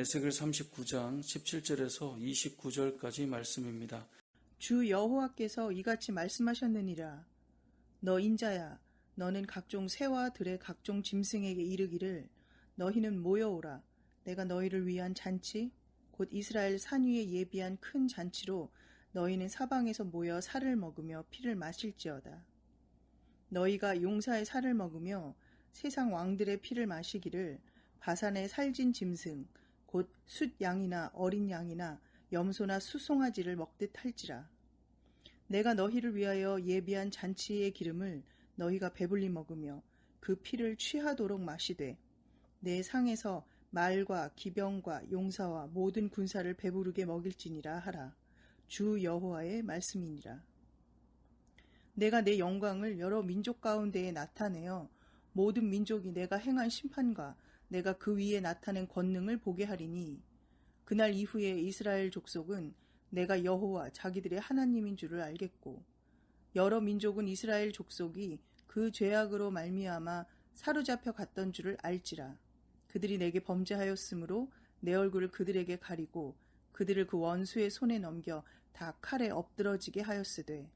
에스겔 39장 17절에서 29절까지 말씀입니다. 주 여호와께서 이같이 말씀하셨느니라. 너 인자야, 너는 각종 새와 들의 각종 짐승에게 이르기를 너희는 모여오라. 내가 너희를 위한 잔치, 곧 이스라엘 산 위에 예비한 큰 잔치로 너희는 사방에서 모여 살을 먹으며 피를 마실지어다. 너희가 용사의 살을 먹으며 세상 왕들의 피를 마시기를 바산의 살진 짐승, 곧 숫양이나 어린 양이나 염소나 수송아지를 먹듯 할지라. 내가 너희를 위하여 예비한 잔치의 기름을 너희가 배불리 먹으며 그 피를 취하도록 마시되 내 상에서 말과 기병과 용사와 모든 군사를 배부르게 먹일지니라 하라. 주 여호와의 말씀이니라. 내가 내 영광을 여러 민족 가운데에 나타내어 모든 민족이 내가 행한 심판과 내가 그 위에 나타낸 권능을 보게 하리니 그날 이후에 이스라엘 족속은 내가 여호와 자기들의 하나님인 줄을 알겠고 여러 민족은 이스라엘 족속이 그 죄악으로 말미암아 사로잡혀 갔던 줄을 알지라. 그들이 내게 범죄하였으므로 내 얼굴을 그들에게 가리고 그들을 그 원수의 손에 넘겨 다 칼에 엎드러지게 하였으되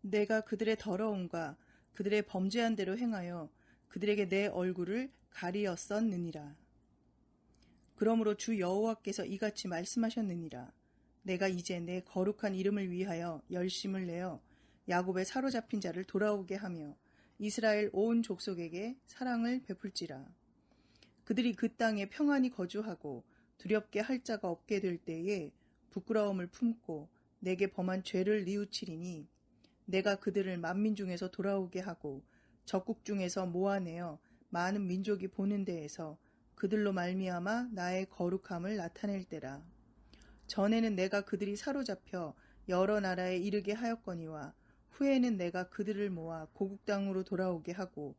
내가 그들의 더러움과 그들의 범죄한 대로 행하여 그들에게 내 얼굴을 가리었었느니라. 그러므로 주 여호와께서 이같이 말씀하셨느니라. 내가 이제 내 거룩한 이름을 위하여 열심을 내어 야곱의 사로잡힌 자를 돌아오게 하며 이스라엘 온 족속에게 사랑을 베풀지라. 그들이 그 땅에 평안히 거주하고 두렵게 할 자가 없게 될 때에 부끄러움을 품고 내게 범한 죄를 뉘우치리니 내가 그들을 만민 중에서 돌아오게 하고 적국 중에서 모아내어 많은 민족이 보는 데에서 그들로 말미암아 나의 거룩함을 나타낼 때라. 전에는 내가 그들이 사로잡혀 여러 나라에 이르게 하였거니와 후에는 내가 그들을 모아 고국 땅으로 돌아오게 하고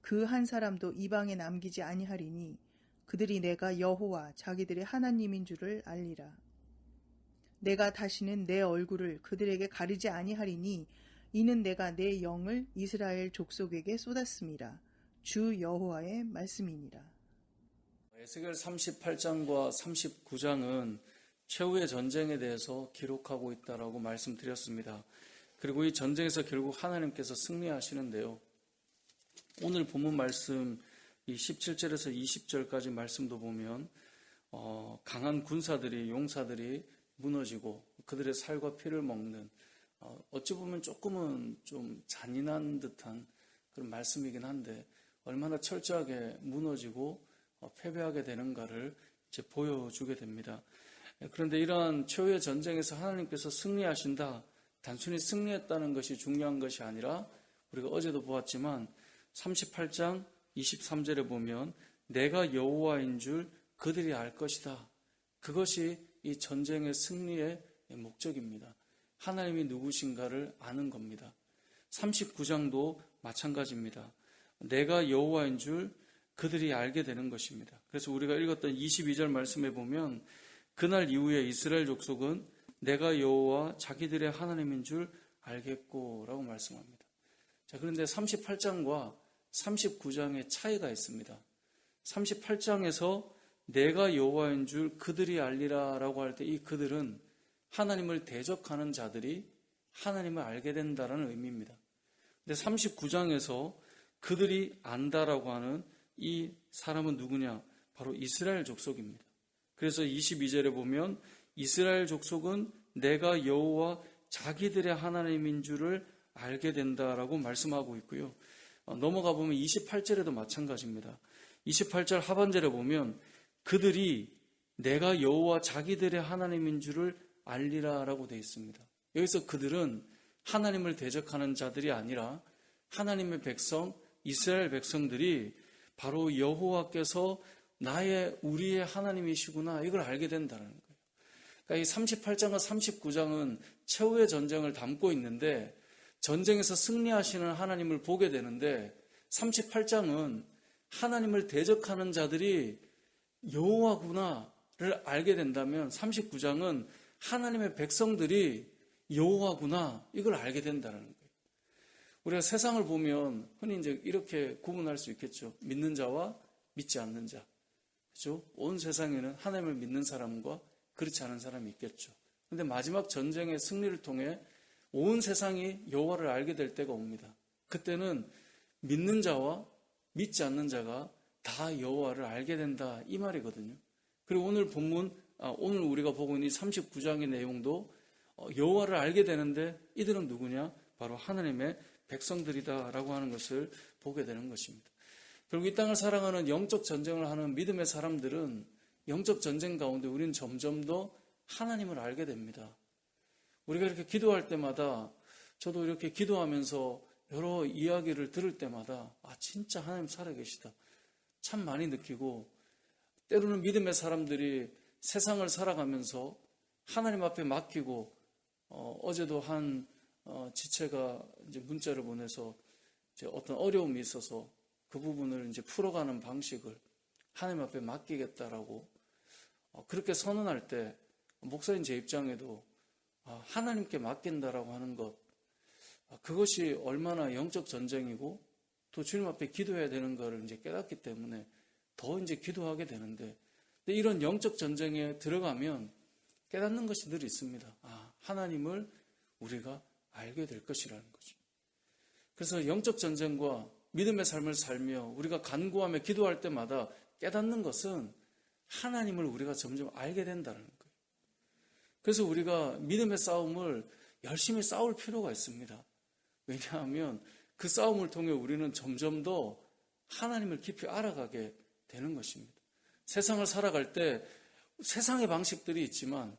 그 한 사람도 이방에 남기지 아니하리니 그들이 내가 여호와 자기들의 하나님인 줄을 알리라. 내가 다시는 내 얼굴을 그들에게 가리지 아니하리니 이는 내가 내 영을 이스라엘 족속에게 쏟았음이라. 주 여호와의 말씀이니라. 에스겔 38장과 39장은 최후의 전쟁에 대해서 기록하고 있다라고 말씀드렸습니다. 그리고 이 전쟁에서 결국 하나님께서 승리하시는데요. 오늘 본문 말씀 이 17절에서 20절까지 말씀도 보면 강한 군사들이 용사들이 무너지고 그들의 살과 피를 먹는 어찌 보면 조금은 좀 잔인한 듯한 그런 말씀이긴 한데 얼마나 철저하게 무너지고 패배하게 되는가를 이제 보여주게 됩니다. 그런데 이러한 최후의 전쟁에서 하나님께서 승리하신다, 단순히 승리했다는 것이 중요한 것이 아니라 우리가 어제도 보았지만 38장 23절에 보면 내가 여호와인 줄 그들이 알 것이다. 그것이 이 전쟁의 승리의 목적입니다. 하나님이 누구신가를 아는 겁니다. 39장도 마찬가지입니다. 내가 여호와인 줄 그들이 알게 되는 것입니다. 그래서 우리가 읽었던 22절 말씀에 보면 그날 이후에 이스라엘 족속은 내가 여호와 자기들의 하나님인 줄 알겠고 라고 말씀합니다. 자, 그런데 38장과 39장의 차이가 있습니다. 38장에서 내가 여호와인 줄 그들이 알리라 라고 할 때 이 그들은 하나님을 대적하는 자들이 하나님을 알게 된다는 의미입니다. 근데 39장에서 그들이 안다라고 하는 이 사람은 누구냐? 바로 이스라엘 족속입니다. 그래서 22절에 보면 이스라엘 족속은 내가 여호와 자기들의 하나님인 줄을 알게 된다라고 말씀하고 있고요. 넘어가 보면 28절에도 마찬가지입니다. 28절 하반절에 보면 그들이 내가 여호와 자기들의 하나님인 줄을 알리라라고 되어 있습니다. 여기서 그들은 하나님을 대적하는 자들이 아니라 하나님의 백성, 이스라엘 백성들이 바로 여호와께서 우리의 하나님이시구나 이걸 알게 된다는 거예요. 그러니까 이 38장과 39장은 최후의 전쟁을 담고 있는데 전쟁에서 승리하시는 하나님을 보게 되는데 38장은 하나님을 대적하는 자들이 여호와구나를 알게 된다면 39장은 하나님의 백성들이 여호와구나 이걸 알게 된다는 거예요. 우리가 세상을 보면 흔히 이제 이렇게 구분할 수 있겠죠. 믿는 자와 믿지 않는 자. 그죠? 온 세상에는 하나님을 믿는 사람과 그렇지 않은 사람이 있겠죠. 근데 마지막 전쟁의 승리를 통해 온 세상이 여호와를 알게 될 때가 옵니다. 그때는 믿는 자와 믿지 않는 자가 다 여호와를 알게 된다, 이 말이거든요. 그리고 오늘 본문, 오늘 우리가 보고 있는 이 39장의 내용도 여호와를 알게 되는데 이들은 누구냐? 바로 하나님의 백성들이다라고 하는 것을 보게 되는 것입니다. 결국 이 땅을 살아가는 영적 전쟁을 하는 믿음의 사람들은 영적 전쟁 가운데 우리는 점점 더 하나님을 알게 됩니다. 우리가 이렇게 기도할 때마다, 저도 이렇게 기도하면서 여러 이야기를 들을 때마다 진짜 하나님 살아계시다 참 많이 느끼고, 때로는 믿음의 사람들이 세상을 살아가면서 하나님 앞에 맡기고, 어제도 한 지체가 이제 문자를 보내서 이제 어떤 어려움이 있어서 그 부분을 이제 풀어가는 방식을 하나님 앞에 맡기겠다라고 그렇게 선언할 때, 목사인 제 입장에도 하나님께 맡긴다라고 하는 것, 그것이 얼마나 영적 전쟁이고 또 주님 앞에 기도해야 되는 것을 이제 깨닫기 때문에 더 이제 기도하게 되는데, 근데 이런 영적 전쟁에 들어가면 깨닫는 것이 늘 있습니다. 하나님을 우리가 알게 될 것이라는 거죠. 그래서 영적 전쟁과 믿음의 삶을 살며 우리가 간구하며 기도할 때마다 깨닫는 것은 하나님을 우리가 점점 알게 된다는 거예요. 그래서 우리가 믿음의 싸움을 열심히 싸울 필요가 있습니다. 왜냐하면 그 싸움을 통해 우리는 점점 더 하나님을 깊이 알아가게 되는 것입니다. 세상을 살아갈 때 세상의 방식들이 있지만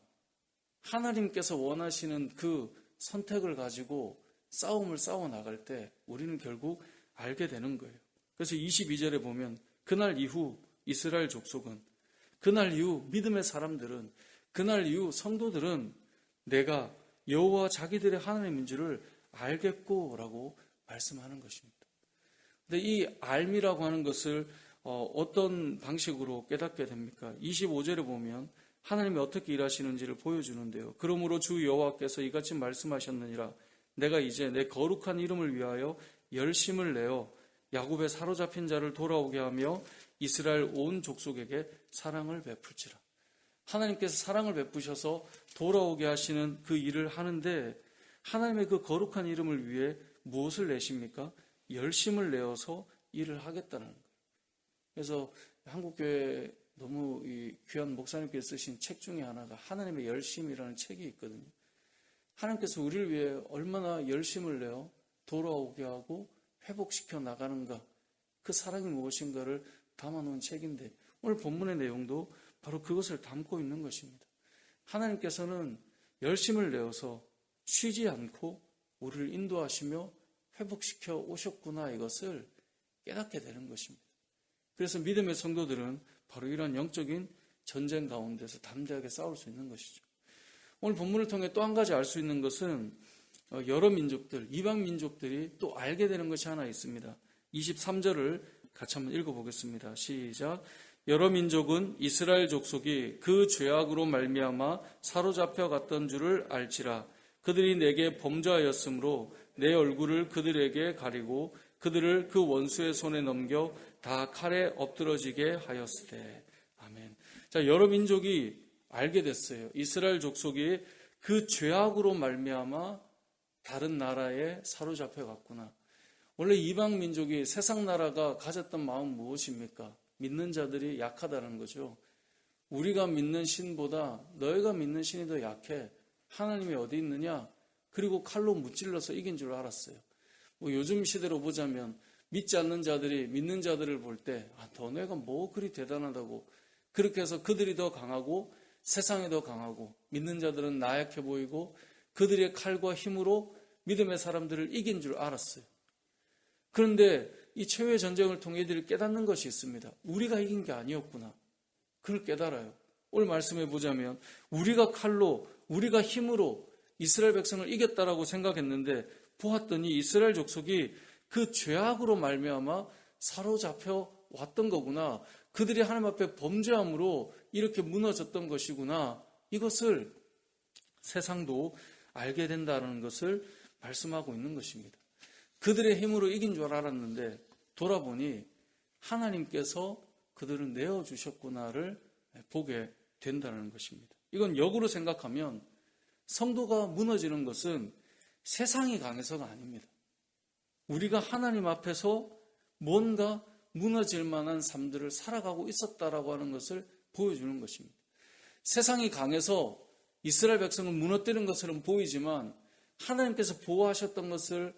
하나님께서 원하시는 그 선택을 가지고 싸움을 싸워 나갈 때 우리는 결국 알게 되는 거예요. 그래서 22절에 보면 그날 이후 이스라엘 족속은, 그날 이후 믿음의 사람들은, 그날 이후 성도들은 내가 여호와 자기들의 하나님인 줄을 알겠고라고 말씀하는 것입니다. 근데 이 알미라고 하는 것을 어떤 방식으로 깨닫게 됩니까? 25절에 보면 하나님이 어떻게 일하시는지를 보여주는데요. 그러므로 주 여호와께서 이같이 말씀하셨느니라. 내가 이제 내 거룩한 이름을 위하여 열심을 내어 야곱의 사로잡힌 자를 돌아오게 하며 이스라엘 온 족속에게 사랑을 베풀지라. 하나님께서 사랑을 베푸셔서 돌아오게 하시는 그 일을 하는데, 하나님의 그 거룩한 이름을 위해 무엇을 내십니까? 열심을 내어서 일을 하겠다는 거예요. 그래서 한국교회 너무 귀한 목사님께서 쓰신 책 중에 하나가 하나님의 열심이라는 책이 있거든요. 하나님께서 우리를 위해 얼마나 열심을 내어 돌아오게 하고 회복시켜 나가는가, 그 사랑이 무엇인가를 담아놓은 책인데, 오늘 본문의 내용도 바로 그것을 담고 있는 것입니다. 하나님께서는 열심을 내어서 쉬지 않고 우리를 인도하시며 회복시켜 오셨구나, 이것을 깨닫게 되는 것입니다. 그래서 믿음의 성도들은 바로 이런 영적인 전쟁 가운데서 담대하게 싸울 수 있는 것이죠. 오늘 본문을 통해 또 한 가지 알 수 있는 것은 여러 민족들, 이방 민족들이 또 알게 되는 것이 하나 있습니다. 23절을 같이 한번 읽어보겠습니다. 시작. 여러 민족은 이스라엘 족속이 그 죄악으로 말미암아 사로잡혀 갔던 줄을 알지라. 그들이 내게 범죄하였으므로 내 얼굴을 그들에게 가리고 그들을 그 원수의 손에 넘겨 다 칼에 엎드러지게 하였으되. 아멘. 자, 여러 민족이 알게 됐어요. 이스라엘 족속이 그 죄악으로 말미암아 다른 나라에 사로잡혀 갔구나. 원래 이방 민족이 세상 나라가 가졌던 마음 무엇입니까? 믿는 자들이 약하다는 거죠. 우리가 믿는 신보다 너희가 믿는 신이 더 약해. 하나님이 어디 있느냐? 그리고 칼로 무찔러서 이긴 줄 알았어요. 요즘 시대로 보자면 믿지 않는 자들이 믿는 자들을 볼 때 너네가 뭐 그리 대단하다고, 그렇게 해서 그들이 더 강하고 세상이 더 강하고 믿는 자들은 나약해 보이고 그들의 칼과 힘으로 믿음의 사람들을 이긴 줄 알았어요. 그런데 이 최후의 전쟁을 통해 이들이 깨닫는 것이 있습니다. 우리가 이긴 게 아니었구나. 그걸 깨달아요. 오늘 말씀해 보자면 우리가 칼로, 우리가 힘으로 이스라엘 백성을 이겼다라고 생각했는데 보았더니 이스라엘 족속이 그 죄악으로 말미암아 사로잡혀 왔던 거구나. 그들이 하나님 앞에 범죄함으로 이렇게 무너졌던 것이구나. 이것을 세상도 알게 된다는 것을 말씀하고 있는 것입니다. 그들의 힘으로 이긴 줄 알았는데 돌아보니 하나님께서 그들은 내어주셨구나를 보게 된다는 것입니다. 이건 역으로 생각하면 성도가 무너지는 것은 세상이 강해서가 아닙니다. 우리가 하나님 앞에서 뭔가 무너질 만한 삶들을 살아가고 있었다라고 하는 것을 보여주는 것입니다. 세상이 강해서 이스라엘 백성을 무너뜨린 것처럼 보이지만 하나님께서 보호하셨던 것을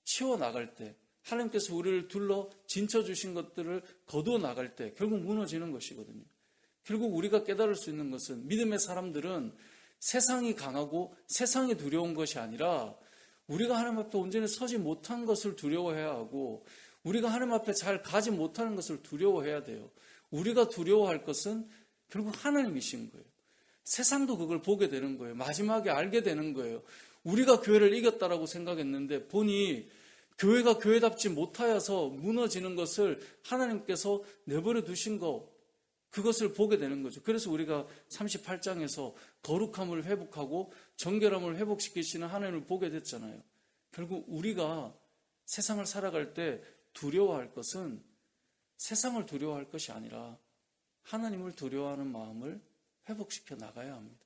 치워나갈 때, 하나님께서 우리를 둘러 진쳐주신 것들을 거두어 나갈 때 결국 무너지는 것이거든요. 결국 우리가 깨달을 수 있는 것은 믿음의 사람들은 세상이 강하고 세상이 두려운 것이 아니라 우리가 하나님 앞에 온전히 서지 못한 것을 두려워해야 하고 우리가 하나님 앞에 잘 가지 못하는 것을 두려워해야 돼요. 우리가 두려워할 것은 결국 하나님이신 거예요. 세상도 그걸 보게 되는 거예요. 마지막에 알게 되는 거예요. 우리가 교회를 이겼다라고 생각했는데 보니 교회가 교회답지 못하여서 무너지는 것을 하나님께서 내버려 두신 것, 그것을 보게 되는 거죠. 그래서 우리가 38장에서 거룩함을 회복하고 정결함을 회복시키시는 하나님을 보게 됐잖아요. 결국 우리가 세상을 살아갈 때 두려워할 것은 세상을 두려워할 것이 아니라 하나님을 두려워하는 마음을 회복시켜 나가야 합니다.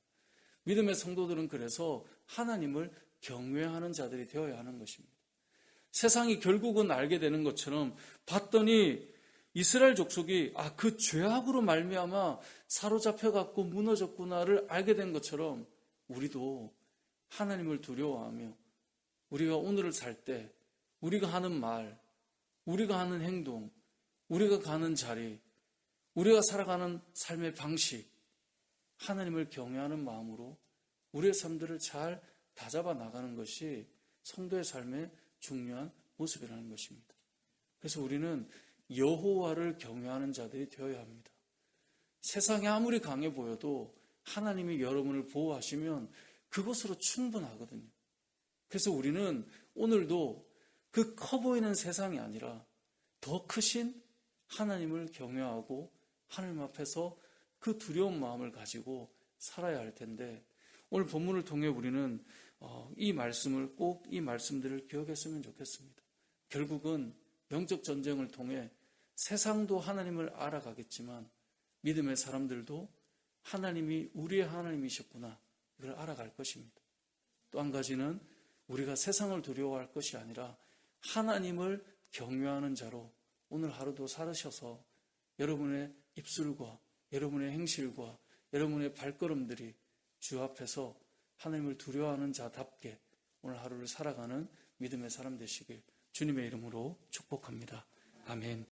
믿음의 성도들은 그래서 하나님을 경외하는 자들이 되어야 하는 것입니다. 세상이 결국은 알게 되는 것처럼 봤더니 이스라엘 족속이 그 죄악으로 말미암아 사로잡혀갖고 무너졌구나를 알게 된 것처럼 우리도 하나님을 두려워하며 우리가 오늘을 살 때 우리가 하는 말, 우리가 하는 행동, 우리가 가는 자리, 우리가 살아가는 삶의 방식, 하나님을 경외하는 마음으로 우리의 삶들을 잘 다잡아 나가는 것이 성도의 삶의 중요한 모습이라는 것입니다. 그래서 우리는 여호와를 경외하는 자들이 되어야 합니다. 세상이 아무리 강해 보여도 하나님이 여러분을 보호하시면 그것으로 충분하거든요. 그래서 우리는 오늘도 그 커 보이는 세상이 아니라 더 크신 하나님을 경외하고 하나님 앞에서 그 두려운 마음을 가지고 살아야 할 텐데 오늘 본문을 통해 우리는 이 말씀을 꼭 이 말씀들을 기억했으면 좋겠습니다. 결국은 영적 전쟁을 통해 세상도 하나님을 알아가겠지만 믿음의 사람들도 하나님이 우리의 하나님이셨구나 이걸 알아갈 것입니다. 또 한 가지는 우리가 세상을 두려워할 것이 아니라 하나님을 경외하는 자로 오늘 하루도 살으셔서 여러분의 입술과 여러분의 행실과 여러분의 발걸음들이 주 앞에서 하나님을 두려워하는 자답게 오늘 하루를 살아가는 믿음의 사람 되시길 주님의 이름으로 축복합니다. 아멘.